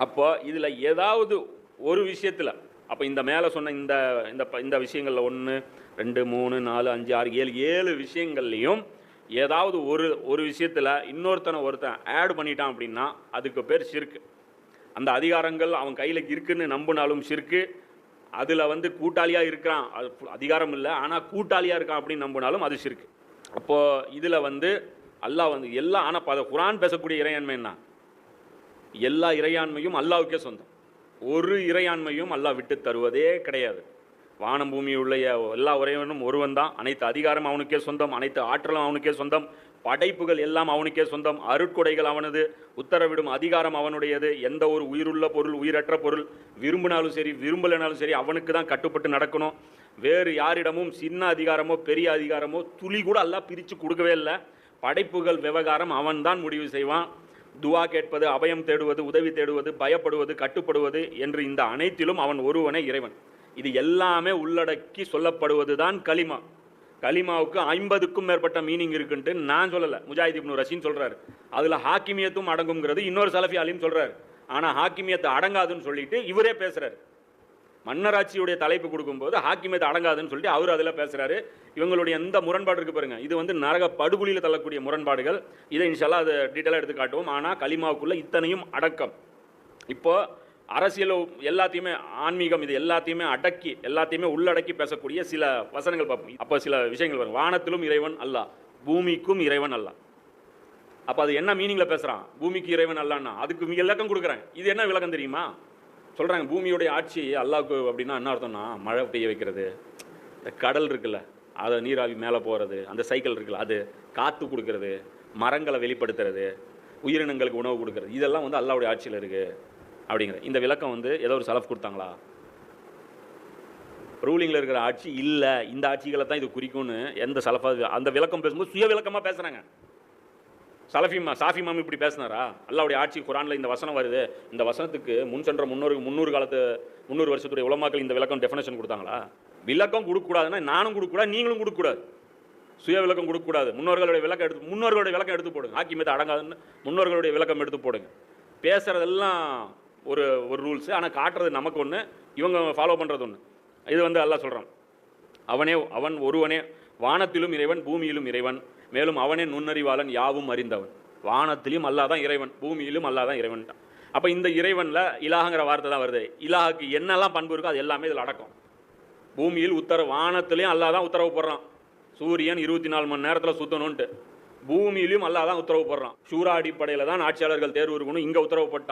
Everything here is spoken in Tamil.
அப்போ இதில் ஏதாவது ஒரு விஷயத்தில், அப்போ இந்த மேலே சொன்ன இந்த இந்த இந்த விஷயங்களில் 1 2 3 4 5 6 7 7 விஷயங்கள்லையும் ஏதாவது ஒரு விஷயத்தில் ஒருத்தன் ஆட் பண்ணிட்டான் அப்படின்னா அதுக்கு பேர் ஷிர்க். அந்த அதிகாரங்கள் அவன் கையில் இருக்குன்னு நம்பினாலும் ஷிர்க்கு. அதில் கூட்டாளியாக இருக்கிறான், அது அதிகாரம் இல்லை ஆனால் கூட்டாளியாக இருக்கான் அப்படின்னு நம்பினாலும் அது ஷிர்க்கு. அப்போது இதில் அல்லாஹ் எல்லாம், ஆனால் குர்ஆன் பேசக்கூடிய இறையாண்மை என்ன? எல்லா இறையாண்மையும் அல்லாஹ்வுக்கே சொந்தம். ஒரு இறையாண்மையும் அல்லாஹ் விட்டு தருவதே கிடையாது. வானம் பூமி உள்ள எல்லா இறைவனும் ஒருவன் தான். அனைத்து அதிகாரம் அவனுக்கே சொந்தம், அனைத்து ஆற்றலும் அவனுக்கே சொந்தம், படைப்புகள் எல்லாம் அவனுக்கே சொந்தம், அருட்கொடைகள் அவனது, உத்தரவிடும் அதிகாரம் அவனுடையது. எந்த ஒரு உயிருள்ள பொருள் உயிரற்ற பொருள் விரும்பினாலும் சரி விரும்பலைனாலும் சரி அவனுக்கு தான் கட்டுப்பட்டு நடக்கணும். வேறு யாரிடமும் சின்ன அதிகாரமோ பெரிய அதிகாரமோ துளி கூட அல்லாஹ் பிரித்து கொடுக்கவே இல்லை. படைப்புகள் விவகாரம் அவன்தான் முடிவு செய்வான். துவா கேட்பது, அபயம் தேடுவது, உதவி தேடுவது, பயப்படுவது, கட்டுப்படுவது என்று இந்த அனைத்திலும் அவன் ஒருவனே இறைவன். இது எல்லாமே உள்ளடக்கி சொல்லப்படுவது தான் கலிமா. கலிமாவுக்கு 50க்கும் மேற்பட்ட மீனிங் இருக்குன்ட்டு நான் சொல்லலை, முஜாஹித் இப்னு ரஷீன் சொல்கிறார். அதில் ஹாக்கிமியத்தும் அடங்குங்கிறது இன்னொரு சலஃபி ஆலிம் சொல்கிறார். ஆனால் ஹாக்கிமியத்தை அடங்காதுன்னு சொல்லிட்டு இவரே பேசுகிறார். மன்னராட்சியுடைய தலைப்பு கொடுக்கும்போது ஹாக்கிமியத்தை அடங்காதுன்னு சொல்லிட்டு அவர் அதில் பேசுகிறாரு. இவங்களுடைய எந்த முரண்பாடு இருக்குது பாருங்கள், இது நரக படுகொலியில் தள்ளக்கூடிய முரண்பாடுகள். இதை இன்ஷால்லா அதை டீட்டெயிலாக எடுத்து காட்டுவோம். ஆனால் கலிமாவுக்குள்ளே இத்தனையும் அடக்கம். இப்போது அரசியல் எல்லாத்தையுமே, ஆன்மீகம், இது எல்லாத்தையுமே அடக்கி எல்லாத்தையுமே உள்ளடக்கி பேசக்கூடிய சில வசனங்கள் பார்ப்போம். அப்போ சில விஷயங்கள் வரும். வானத்திலும் இறைவன் அல்லாஹ், பூமிக்கும் இறைவன் அல்லாஹ். அப்போ அது என்ன மீனிங்கில் பேசுகிறான்? பூமிக்கு இறைவன் அல்லான்னா அதுக்கு விளக்கம் கொடுக்குறேன். இது என்ன விளக்கம் தெரியுமா? சொல்கிறாங்க பூமியுடைய ஆட்சி அல்லாஹ்வுக்கு அப்படின்னா என்ன அர்த்தம்னா, மழை பெய்ய வைக்கிறது, இந்த கடல் இருக்குல்ல அதை நீராவி மேலே போகிறது, அந்த சைக்கிள் இருக்குல்ல அது காற்று கொடுக்கறது, மரங்களை வெளிப்படுத்துறது, உயிரினங்களுக்கு உணவு கொடுக்கறது, இதெல்லாம் அல்லாஹ்வுடைய ஆட்சியில் இருக்குது அப்படிங்கிற இந்த விளக்கம் ஏதோ ஒரு சலஃப் கொடுத்தாங்களா? ரூலிங்கில் இருக்கிற ஆட்சி இல்லை, இந்த ஆட்சிகளை தான் இது குறிக்கும்னு எந்த சலஃபா அந்த விளக்கம் பேசும்போது சுய விளக்கமாக பேசுகிறாங்க. சாஃபி மாம் இப்படி பேசினாரா? அல்லாஹ்வுடைய ஆட்சி குர்ஆனில் இந்த வசனம் வருது, இந்த வசனத்துக்கு முன் சென்ற 300 வருஷத்துடைய உலமாக்கள் இந்த விளக்கம் டெஃபினேஷன் கொடுத்தாங்களா? விளக்கம் கொடுக்கக்கூடாதுன்னா நானும் கொடுக்கக்கூடாது, நீங்களும் கொடுக்கக்கூடாது. சுய விளக்கம் கொடுக்கக்கூடாது. முன்னோர்களுடைய விளக்கம் எடுத்து போடுங்க. ஹாக்கிமியத்தை அடங்காதுன்னு முன்னோர்களுடைய விளக்கம் எடுத்து போடுங்க. பேசுகிறதெல்லாம் ஒரு ரூல்ஸு, ஆனால் காட்டுறது நமக்கு ஒன்று, இவங்க ஃபாலோ பண்ணுறது ஒன்று. இது அல்லாஹ் சொல்கிறான், அவன் ஒருவனே வானத்திலும் இறைவன் பூமியிலும் இறைவன், மேலும் அவனே நுண்ணறிவாளன் யாவும் அறிந்தவன். வானத்திலும் அல்லாஹ் தான் இறைவன், பூமியிலும் அல்லாஹ் தான் இறைவன். அப்போ இந்த இறைவனில் இலாஹங்கிற வார்த்தை தான் வருது. இலாஹுக்கு என்னெல்லாம் பண்பு இருக்கோ அது எல்லாமே இதில் அடக்கம். பூமியில் வானத்திலையும் அல்லாஹ் தான் உத்தரவு போடுறான், சூரியன் 24 மணி நேரத்தில் சுற்றணுன்ட்டு. பூமியிலும் அல்லாஹ் தான் உத்தரவு போடுறான். ஷூரா அடிப்படையில் தான் ஆட்சியாளர்கள் தேர்வு இருக்கணும், இங்கே உத்தரவு போட்டான்.